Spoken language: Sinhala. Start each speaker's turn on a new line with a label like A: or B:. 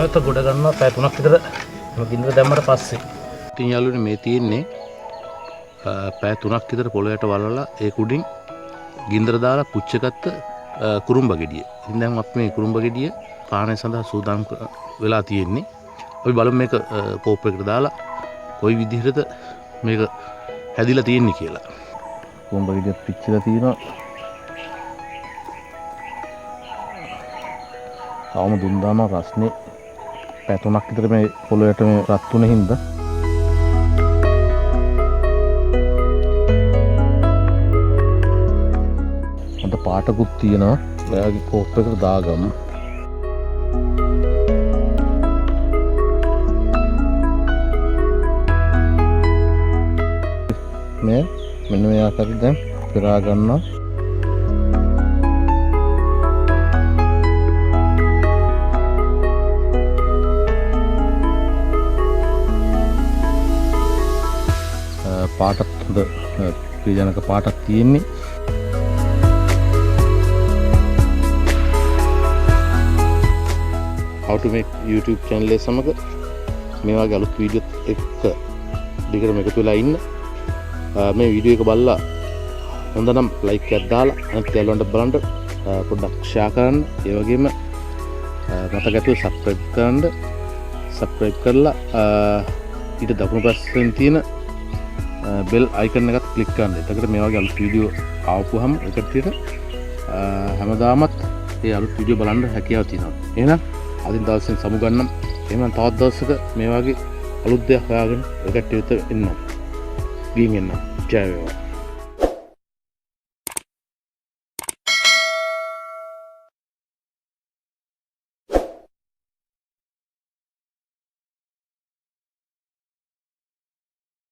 A: නැවත ගොඩ ගන්නවා පැය 3ක් විතර ගින්දර දැම්මට පස්සේ. ඉතින් යාළුවනේ මේ තියෙන්නේ පැය 3ක් විතර පොළොයට වලවලා ඒ කුඩින් ගින්දර දාලා පුච්චගත්ත කුරුම්බ ගෙඩිය. ඉතින් දැන් අපි මේ කුරුම්බ ගෙඩිය පානය සඳහා සූදානම් වෙලා තියෙන්නේ. අපි බලමු මේක කෝප් එකකට දාලා කොයි විදිහටද මේක හැදිලා තියෙන්නේ කියලා. කුරුම්බ ගෙඩිය පිච්චිලා තියෙනවා. තාම දුන්දාම රස්නේ පැය 3ක් විතර මේ පොළොයට මේ රත් වුණේ හින්දා අද පාටකුත් තියෙනවා. එයාගේ කෝප් එකට දාගමු. මේ මෙන්න මේ ආකාරයට දැන් පෙරා ගන්නවා. පාටත් හොඳ ප්‍රියජනක පාටක් තියෙන්නේ. how to make YouTube channel එක සමග මේ වගේ අලුත් වීඩියෝත් එක්ක දිගටම එකතු වෙලා ඉන්න. මේ වීඩියෝ එක බලලා හොඳ නම් like එකක් දාලා අනිත් යාළුවන්ට බලන්න පොඩ්ඩක් share කරන්න. ඒ වගේම මතක ඇතුව subscribe කරලා ඊට දකුණු පැත්තෙන් තියෙන bell icon එකත් click කරන්න. එතකොට මේ වගේ අලුත් වීඩියෝ ආවපුවහම එකට හැමදාමත් ඒ අලුත් වීඩියෝ බලන්න හැකියාව තියෙනවා. එහෙනම් අදින් දවසෙන් සමුගන්නම්. එහෙනම් තවත් දවසක මේ වගේ අලුත් දෙයක් හොයාගෙන එකට එන්න. ගිහින් එන්න. ජය වේවා.